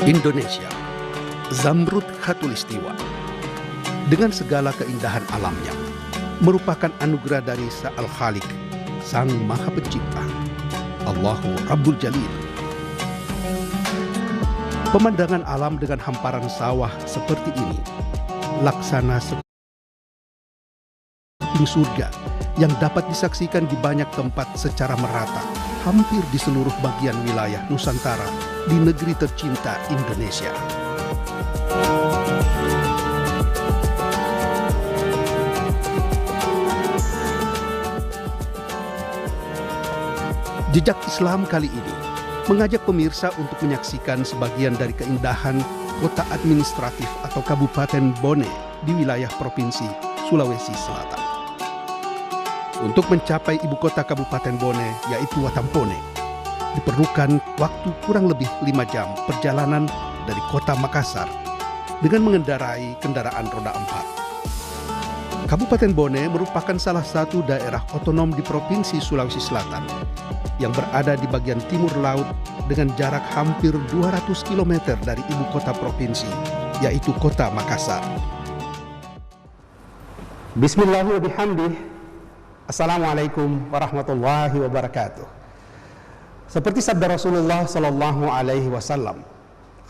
Indonesia, Zamrud Khatulistiwa, dengan segala keindahan alamnya, merupakan anugerah dari Sa'al Khaliq, Sang Maha Pencipta, Allahu Rabbul Jalil. Pemandangan alam dengan hamparan sawah seperti ini, laksana seperti surga yang dapat disaksikan di banyak tempat secara merata, hampir di seluruh bagian wilayah Nusantara di negeri tercinta Indonesia. Jejak Islam kali ini mengajak pemirsa untuk menyaksikan sebagian dari keindahan kota administratif atau Kabupaten Bone di wilayah Provinsi Sulawesi Selatan. Untuk mencapai ibu kota Kabupaten Bone, yaitu Watampone, diperlukan waktu kurang lebih 5 jam perjalanan dari kota Makassar dengan mengendarai kendaraan roda 4. Kabupaten Bone merupakan salah satu daerah otonom di Provinsi Sulawesi Selatan yang berada di bagian timur laut dengan jarak hampir 200 km dari ibu kota provinsi, yaitu kota Makassar. Bismillahirrahmanirrahim. Assalamualaikum warahmatullahi wabarakatuh. Seperti sabda Rasulullah sallallahu alaihi wasallam,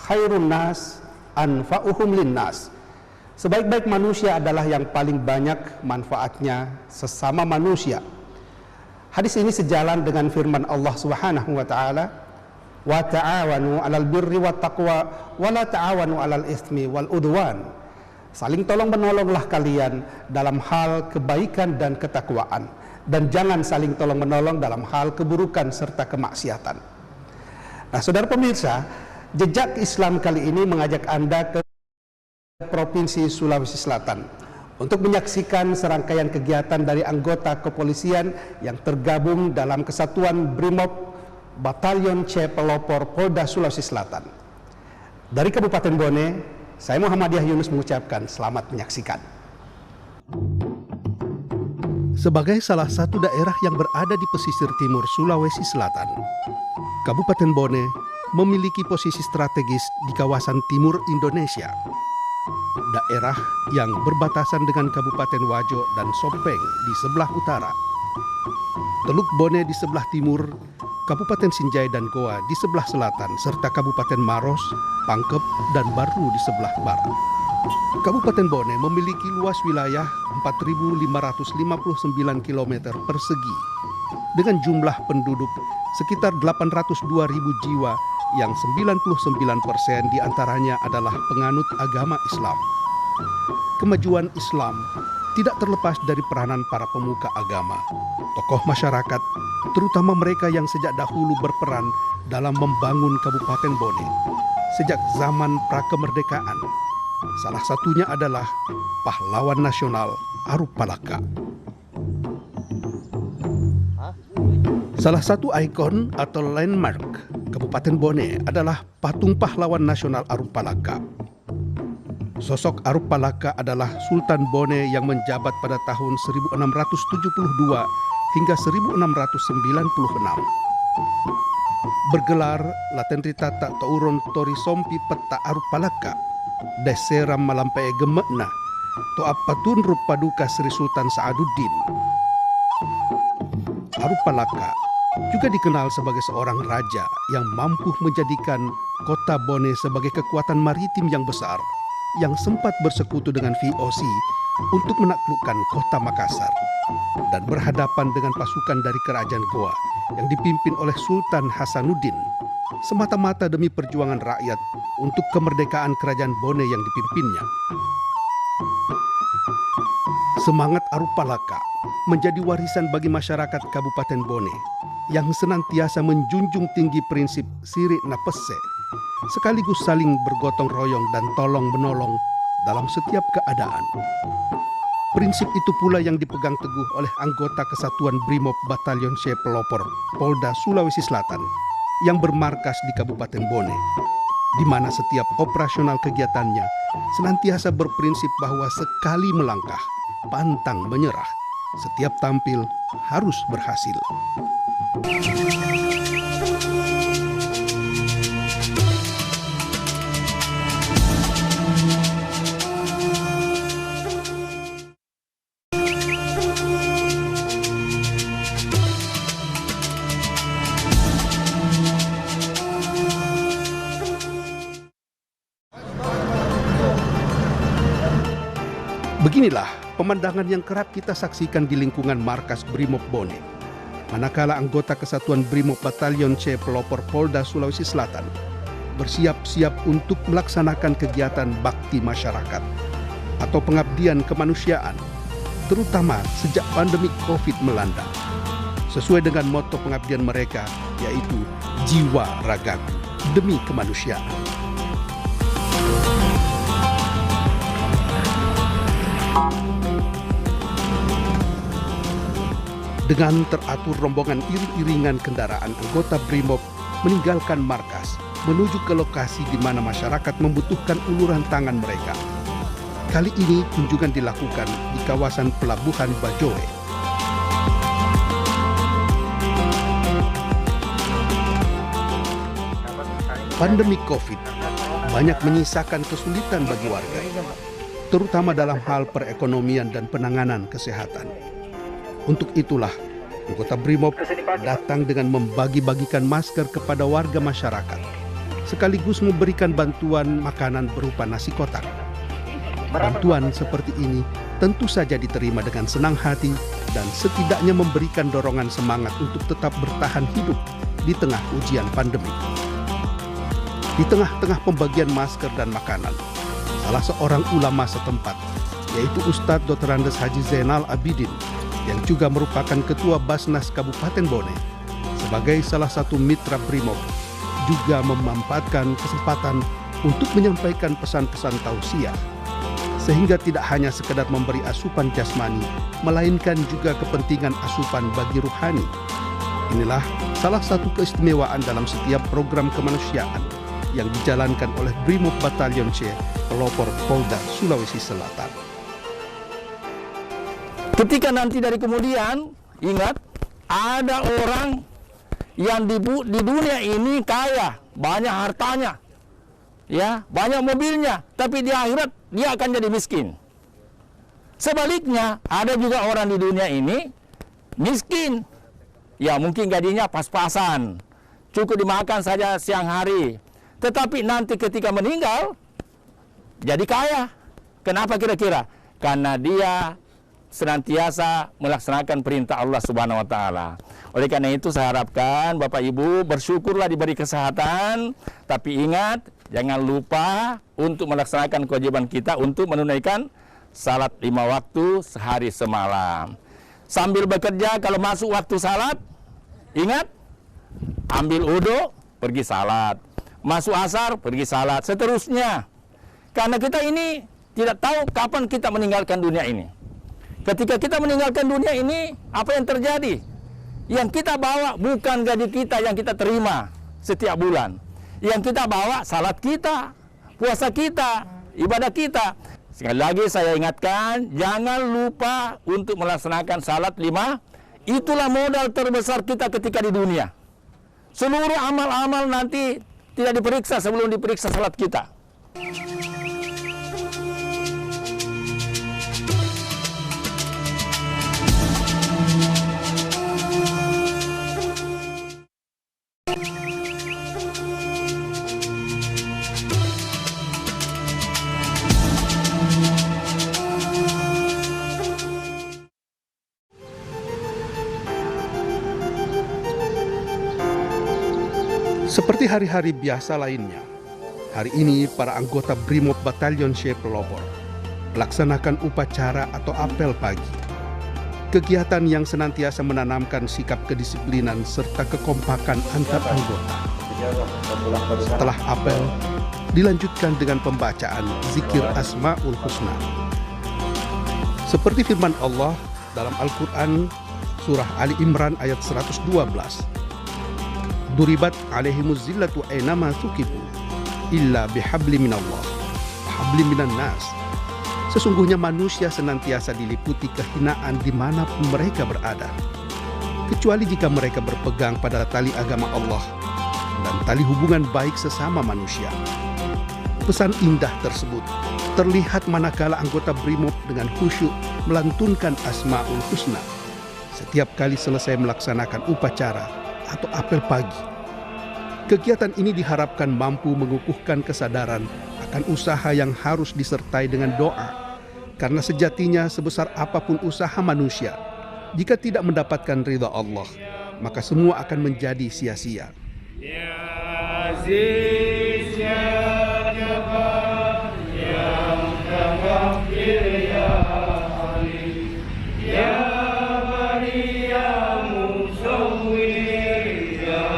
khairun nas anfa'uhum linnas. Sebaik-baik manusia adalah yang paling banyak manfaatnya sesama manusia. Hadis ini sejalan dengan firman Allah Subhanahu wa taala, wa ta'awanu 'alal birri wat taqwa wa la ta'awanu 'alal itsmi wal udwan. Saling tolong-menolonglah kalian dalam hal kebaikan dan ketakwaan, dan jangan saling tolong-menolong dalam hal keburukan serta kemaksiatan. Nah, saudara pemirsa, jejak Islam kali ini mengajak Anda ke Provinsi Sulawesi Selatan untuk menyaksikan serangkaian kegiatan dari anggota kepolisian yang tergabung dalam Kesatuan Brimob Batalion C Pelopor Polda Sulawesi Selatan. Dari Kabupaten Bone, saya Muhammadiyah Yunus mengucapkan selamat menyaksikan. Sebagai salah satu daerah yang berada di pesisir timur Sulawesi Selatan, Kabupaten Bone memiliki posisi strategis di kawasan timur Indonesia. Daerah yang berbatasan dengan Kabupaten Wajo dan Sopeng di sebelah utara, Teluk Bone di sebelah timur, Kabupaten Sinjai dan Goa di sebelah selatan, serta Kabupaten Maros, Pangkep, dan Baru di sebelah barat. Kabupaten Bone memiliki luas wilayah 4.559 km persegi dengan jumlah penduduk sekitar 802.000 jiwa yang 99% diantaranya adalah penganut agama Islam. Kemajuan Islam tidak terlepas dari peranan para pemuka agama, tokoh masyarakat, terutama mereka yang sejak dahulu berperan dalam membangun Kabupaten Bone sejak zaman prakemerdekaan. Salah satunya adalah pahlawan nasional Arupalaka. Salah satu ikon atau landmark Kabupaten Bone adalah patung pahlawan nasional Arupalaka. Sosok Arupalaka adalah Sultan Bone yang menjabat pada tahun 1672 hingga 1696. Bergelar Latenrita Tak Tauron Tori Sompi Peta Arupalaka, Desera Malampai Gemekna, Toapatun Rupaduka Sri Sultan Sa'aduddin. Arupalaka juga dikenal sebagai seorang raja yang mampu menjadikan kota Bone sebagai kekuatan maritim yang besar yang sempat bersekutu dengan VOC untuk menaklukkan kota Makassar dan berhadapan dengan pasukan dari kerajaan Goa yang dipimpin oleh Sultan Hasanuddin semata-mata demi perjuangan rakyat untuk kemerdekaan kerajaan Bone yang dipimpinnya. Semangat Arupalaka menjadi warisan bagi masyarakat Kabupaten Bone yang senantiasa menjunjung tinggi prinsip Sirik Napese, sekaligus saling bergotong royong dan tolong-menolong dalam setiap keadaan. Prinsip itu pula yang dipegang teguh oleh anggota Kesatuan Brimob Batalion C Pelopor Polda Sulawesi Selatan yang bermarkas di Kabupaten Bone, di mana setiap operasional kegiatannya senantiasa berprinsip bahwa sekali melangkah, pantang menyerah. Setiap tampil harus berhasil. Beginilah pemandangan yang kerap kita saksikan di lingkungan markas Brimob Bone, manakala anggota Kesatuan Brimob Batalion C Pelopor Polda Sulawesi Selatan bersiap-siap untuk melaksanakan kegiatan bakti masyarakat atau pengabdian kemanusiaan, terutama sejak pandemi COVID melanda. Sesuai dengan moto pengabdian mereka, yaitu jiwa ragaku demi kemanusiaan. Dengan teratur rombongan iring-iringan kendaraan anggota Brimob meninggalkan markas menuju ke lokasi di mana masyarakat membutuhkan uluran tangan mereka. Kali ini kunjungan dilakukan di kawasan Pelabuhan Bajoe. Pandemi COVID banyak menyisakan kesulitan bagi warga, terutama dalam hal perekonomian dan penanganan kesehatan. Untuk itulah, anggota Brimob datang dengan membagi-bagikan masker kepada warga masyarakat, sekaligus memberikan bantuan makanan berupa nasi kotak. Bantuan seperti ini tentu saja diterima dengan senang hati dan setidaknya memberikan dorongan semangat untuk tetap bertahan hidup di tengah ujian pandemi. Di tengah-tengah pembagian masker dan makanan, salah seorang ulama setempat, yaitu Ustadz Dr. Andes Haji Zainal Abidin, yang juga merupakan Ketua Basnas Kabupaten Bone, sebagai salah satu mitra Brimob, juga memanfaatkan kesempatan untuk menyampaikan pesan-pesan tausiah, sehingga tidak hanya sekedar memberi asupan jasmani, melainkan juga kepentingan asupan bagi ruhani. Inilah salah satu keistimewaan dalam setiap program kemanusiaan yang dijalankan oleh Brimob Batalion C Pelopor Polda Sulawesi Selatan. Ketika nanti dari kemudian, ingat, ada orang yang di dunia ini kaya, banyak hartanya, ya, banyak mobilnya, tapi di akhirat dia akan jadi miskin. Sebaliknya, ada juga orang di dunia ini miskin, ya mungkin gajinya pas-pasan, cukup dimakan saja siang hari, tetapi nanti ketika meninggal jadi kaya. Kenapa kira-kira? Karena dia senantiasa melaksanakan perintah Allah Subhanahu wa taala. Oleh karena itu saya harapkan Bapak Ibu bersyukurlah diberi kesehatan, tapi ingat jangan lupa untuk melaksanakan kewajiban kita untuk menunaikan salat 5 waktu sehari semalam. Sambil bekerja kalau masuk waktu salat, ingat ambil wudu, pergi salat. Masuk asar, pergi salat, seterusnya. Karena kita ini tidak tahu kapan kita meninggalkan dunia ini. Ketika kita meninggalkan dunia ini, apa yang terjadi? Yang kita bawa bukan gaji kita yang kita terima setiap bulan. Yang kita bawa salat kita, puasa kita, ibadah kita. Sekali lagi saya ingatkan, jangan lupa untuk melaksanakan salat 5. Itulah modal terbesar kita ketika di dunia. Seluruh amal-amal nanti tidak diperiksa sebelum diperiksa salat kita. Seperti hari-hari biasa lainnya, hari ini para anggota Brimob Batalion C Pelopor melaksanakan upacara atau apel pagi. Kegiatan yang senantiasa menanamkan sikap kedisiplinan serta kekompakan antar anggota. Setelah apel, dilanjutkan dengan pembacaan zikir Asmaul Husna. Seperti firman Allah dalam Al-Quran Surah Ali Imran ayat 112. Duribat alaihimuz zillatu aynama sukifu illa bihabli minallah habli minan nas. Sesungguhnya manusia senantiasa diliputi kehinaan dimanapun mereka berada, kecuali jika mereka berpegang pada tali agama Allah dan tali hubungan baik sesama manusia. Pesan indah tersebut terlihat manakala anggota Brimob dengan khusyuk melantunkan Asmaul Husna setiap kali selesai melaksanakan upacara atau apel pagi. Kegiatan ini diharapkan mampu mengukuhkan kesadaran akan usaha yang harus disertai dengan doa, Karena sejatinya sebesar apapun usaha manusia, jika tidak mendapatkan ridha Allah, maka semua akan menjadi sia-sia. Ya Aziz, Ya Jabbar, Ya Mutakabbir, Ya Alim, Ya Bari, Ya Musawwir, Ya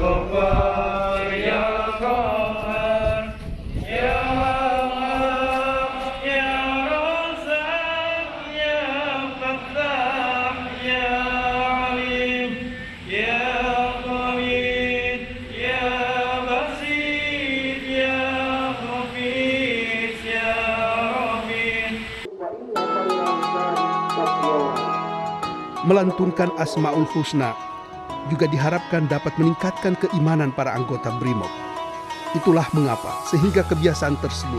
Ghaffar, Ya Qahhar, Ya Allah, Ya Razzaq, Ya Fattah, Ya Alim, Ya Qadir, Ya Basit, Ya Hafiz, Ya Rahim. Melantunkan Asmaul Husna juga diharapkan dapat meningkatkan keimanan para anggota BRIMOB. Itulah mengapa sehingga kebiasaan tersebut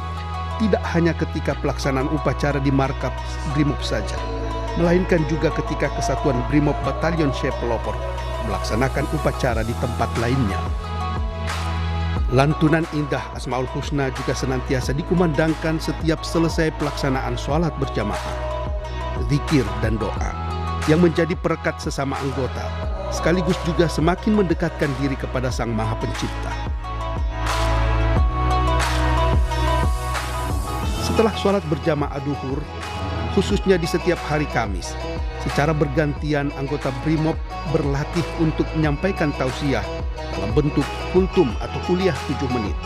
tidak hanya ketika pelaksanaan upacara di markas BRIMOB saja, melainkan juga ketika Kesatuan BRIMOB Batalion C Pelopor melaksanakan upacara di tempat lainnya. Lantunan indah Asmaul Husna juga senantiasa dikumandangkan setiap selesai pelaksanaan sholat berjamaah, zikir dan doa yang menjadi perekat sesama anggota, sekaligus juga semakin mendekatkan diri kepada Sang Maha Pencipta. Setelah sholat berjamaah duhur, khususnya di setiap hari Kamis, secara bergantian anggota BRIMOB berlatih untuk menyampaikan tausiah dalam bentuk kultum atau kuliah 7 menit.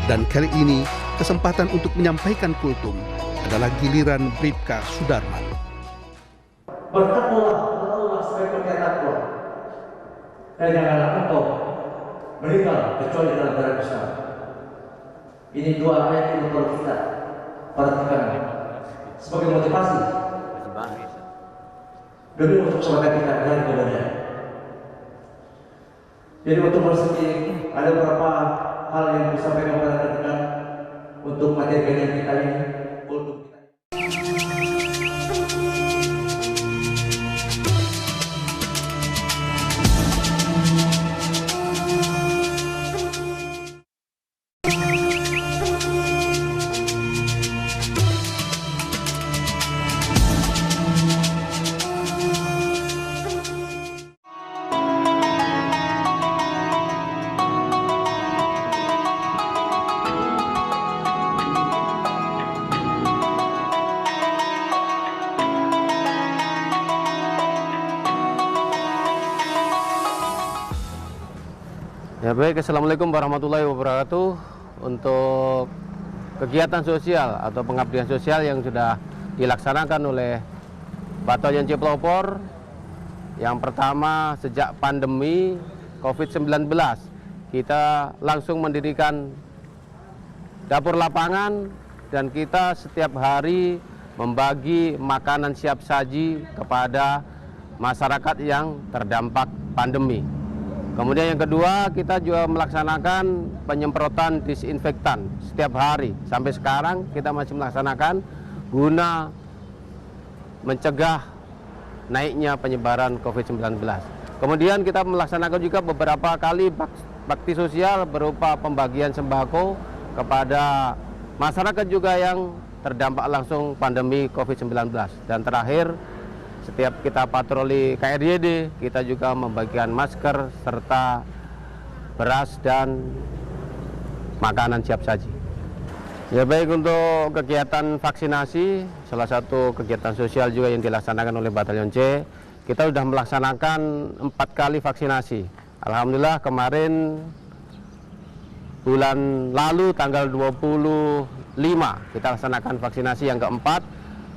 Dan kali ini, kesempatan untuk menyampaikan kultum adalah giliran Bribka Sudarman. Bertakwalah kepada Allah sebaik-baiknya takwa, dan janganlah engkau meninggal kecuali dalam keadaan besar. Ini dua ayat yang perlu kita perhatikan sebagai motivasi demi untuk semangat kita dari kemudian. Jadi untuk bersegi ada beberapa hal yang disampaikan kepada kita untuk materi kajian kita ini. Ya baik, Assalamualaikum warahmatullahi wabarakatuh. Untuk kegiatan sosial atau pengabdian sosial yang sudah dilaksanakan oleh Batalion C Pelopor, yang pertama sejak pandemi COVID-19 kita langsung mendirikan dapur lapangan dan kita setiap hari membagi makanan siap saji kepada masyarakat yang terdampak pandemi. Kemudian yang kedua, kita juga melaksanakan penyemprotan disinfektan setiap hari. Sampai sekarang kita masih melaksanakan guna mencegah naiknya penyebaran COVID-19. Kemudian kita melaksanakan juga beberapa kali bakti sosial berupa pembagian sembako kepada masyarakat juga yang terdampak langsung pandemi COVID-19. Dan terakhir, setiap kita patroli KRYD, kita juga membagikan masker serta beras dan makanan siap saji. Ya baik, untuk kegiatan vaksinasi, salah satu kegiatan sosial juga yang dilaksanakan oleh Batalion C, kita sudah melaksanakan 4 kali vaksinasi. Alhamdulillah kemarin bulan lalu tanggal 25 kita laksanakan vaksinasi yang keempat,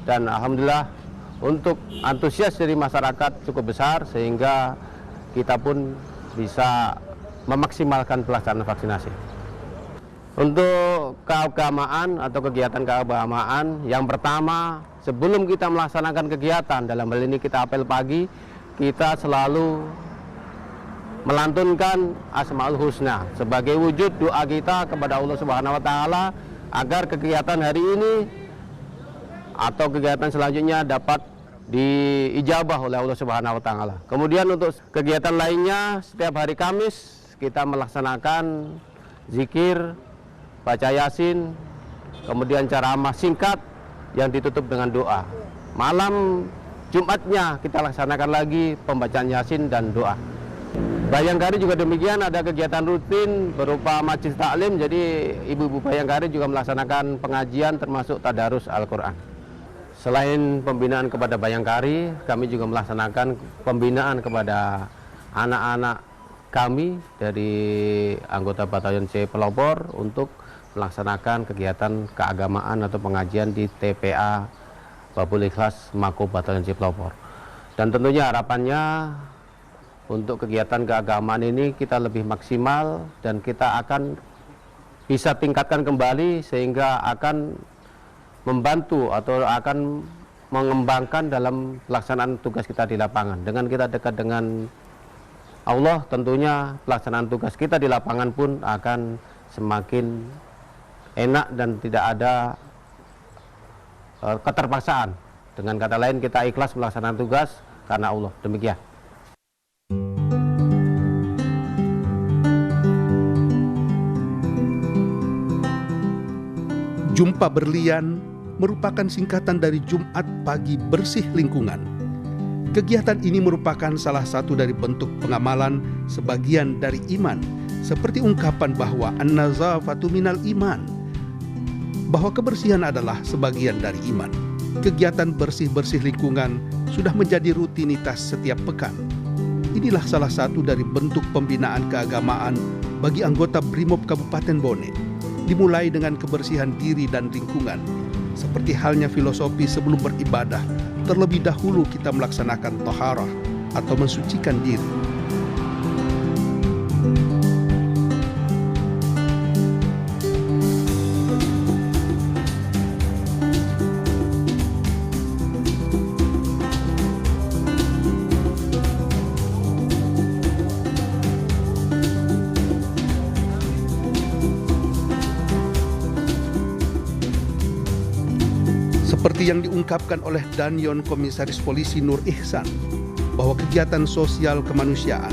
dan alhamdulillah untuk antusias dari masyarakat cukup besar sehingga kita pun bisa memaksimalkan pelaksanaan vaksinasi. Untuk keagamaan atau kegiatan keagamaan, yang pertama sebelum kita melaksanakan kegiatan, dalam hal ini kita apel pagi, kita selalu melantunkan Asmaul Husna sebagai wujud doa kita kepada Allah Subhanahu wa taala agar kegiatan hari ini atau kegiatan selanjutnya dapat diijabah oleh Allah Subhanahu wa taala. Kemudian untuk kegiatan lainnya, setiap hari Kamis kita melaksanakan zikir, baca Yasin, kemudian ceramah singkat yang ditutup dengan doa. Malam Jumatnya kita laksanakan lagi pembacaan Yasin dan doa. Bayangkari juga demikian, ada kegiatan rutin berupa majlis taklim. Jadi ibu-ibu Bayangkari juga melaksanakan pengajian termasuk tadarus Al-Quran. Selain pembinaan kepada Bayangkari, kami juga melaksanakan pembinaan kepada anak-anak kami dari anggota Batalion C Pelopor untuk melaksanakan kegiatan keagamaan atau pengajian di TPA Babul Ikhlas Mako Batalion C Pelopor. Dan tentunya harapannya untuk kegiatan keagamaan ini kita lebih maksimal dan kita akan bisa tingkatkan kembali sehingga akan membantu atau akan mengembangkan dalam pelaksanaan tugas kita di lapangan. Dengan kita dekat dengan Allah, tentunya pelaksanaan tugas kita di lapangan pun akan semakin enak dan tidak ada keterpaksaan. Dengan kata lain, kita ikhlas melaksanakan tugas karena Allah. Demikian. Jumpa Berlian merupakan singkatan dari Jumat Pagi Bersih Lingkungan. Kegiatan ini merupakan salah satu dari bentuk pengamalan sebagian dari iman, seperti ungkapan bahwa an-nazafatu minal iman, bahwa kebersihan adalah sebagian dari iman. Kegiatan bersih-bersih lingkungan sudah menjadi rutinitas setiap pekan. Inilah salah satu dari bentuk pembinaan keagamaan bagi anggota Brimob Kabupaten Bone, dimulai dengan kebersihan diri dan lingkungan. Seperti halnya filosofi sebelum beribadah, terlebih dahulu kita melaksanakan taharah atau mensucikan diri. Seperti yang diungkapkan oleh Danyon Komisaris Polisi Nur Ihsan, bahwa kegiatan sosial kemanusiaan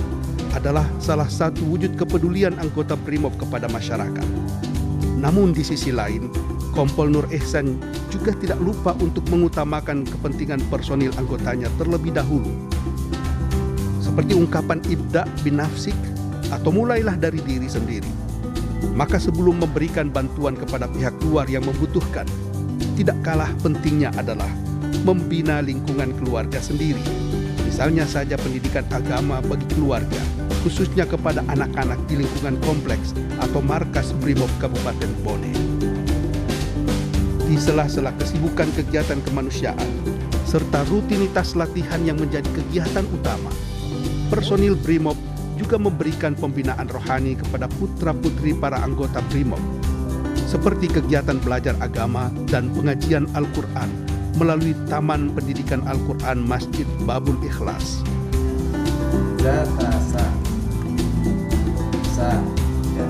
adalah salah satu wujud kepedulian anggota Brimob kepada masyarakat. Namun di sisi lain, Kompol Nur Ihsan juga tidak lupa untuk mengutamakan kepentingan personil anggotanya terlebih dahulu. Seperti ungkapan ibda bin nafsik atau mulailah dari diri sendiri. Maka sebelum memberikan bantuan kepada pihak luar yang membutuhkan, tidak kalah pentingnya adalah membina lingkungan keluarga sendiri. Misalnya saja pendidikan agama bagi keluarga, khususnya kepada anak-anak di lingkungan kompleks atau markas Brimob Kabupaten Bone. Di sela-sela kesibukan kegiatan kemanusiaan, serta rutinitas latihan yang menjadi kegiatan utama, personil Brimob juga memberikan pembinaan rohani kepada putra-putri para anggota Brimob, seperti kegiatan belajar agama dan pengajian Al-Quran melalui Taman Pendidikan Al-Quran Masjid Babul Ikhlas. Data sa ya.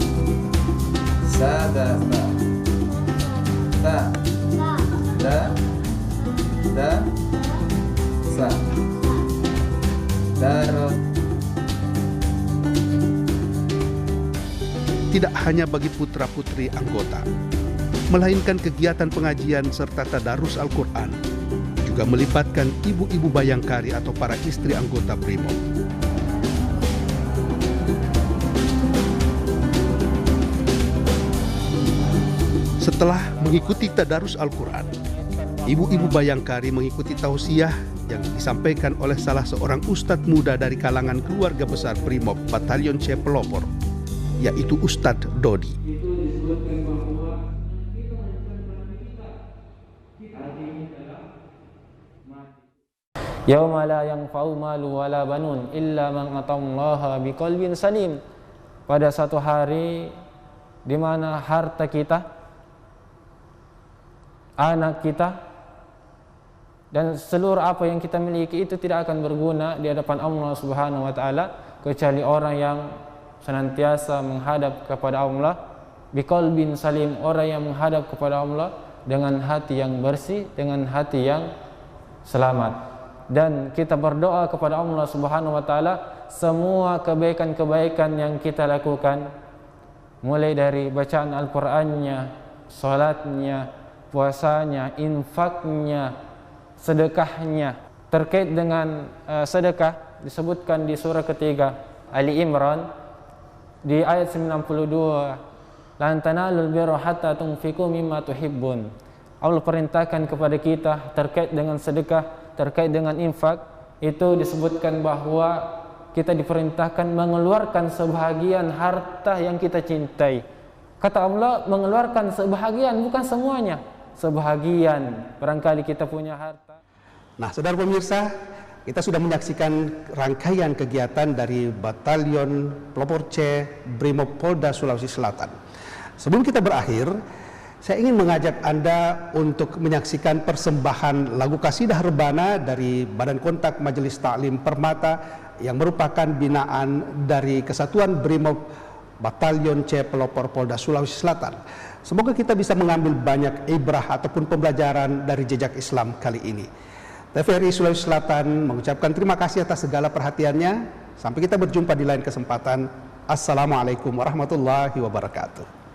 Sa data ta da sa darot. Tidak hanya bagi putra-putri anggota, melainkan kegiatan pengajian serta tadarus Al-Quran juga melibatkan ibu-ibu Bayangkari atau para istri anggota Brimob. Setelah mengikuti tadarus Al-Quran, ibu-ibu Bayangkari mengikuti tausiah yang disampaikan oleh salah seorang ustadz muda dari kalangan keluarga besar Brimob Batalion C Pelopor, yaitu Ustadz Dodi. Yauma la yanfa'u malu wala banun illa man atallaha biqalbin salim. Pada satu hari di mana harta kita, anak kita, dan seluruh apa yang kita miliki itu tidak akan berguna di hadapan Allah Subhanahu wa taala kecuali orang yang senantiasa menghadap kepada Allah biqalbin salim, orang yang menghadap kepada Allah dengan hati yang bersih, dengan hati yang selamat. Dan kita berdoa kepada Allah Subhanahu wa taala semua kebaikan-kebaikan yang kita lakukan, mulai dari bacaan Al-Qur'annya, salatnya, puasanya, infaknya, sedekahnya. Terkait dengan sedekah disebutkan di surah ketiga Ali Imran di ayat 92, lan tanalul birra hatta tunfiqu mimma tuhibbun. Allah perintahkan kepada kita terkait dengan sedekah, terkait dengan infak, itu disebutkan bahwa kita diperintahkan mengeluarkan sebahagian harta yang kita cintai. Kata Allah, mengeluarkan sebahagian, bukan semuanya, sebahagian. Barangkali kita punya harta. Nah, saudara pemirsa, kita sudah menyaksikan rangkaian kegiatan dari Batalion Pelopor C Brimob Polda Sulawesi Selatan. Sebelum kita berakhir, saya ingin mengajak Anda untuk menyaksikan persembahan lagu kasidah rebana dari Badan Kontak Majelis Ta'lim Permata yang merupakan binaan dari Kesatuan Brimob Batalion C Pelopor Polda Sulawesi Selatan. Semoga kita bisa mengambil banyak ibrah ataupun pembelajaran dari jejak Islam kali ini. TVRI Sulawesi Selatan mengucapkan terima kasih atas segala perhatiannya. Sampai kita berjumpa di lain kesempatan. Assalamualaikum warahmatullahi wabarakatuh.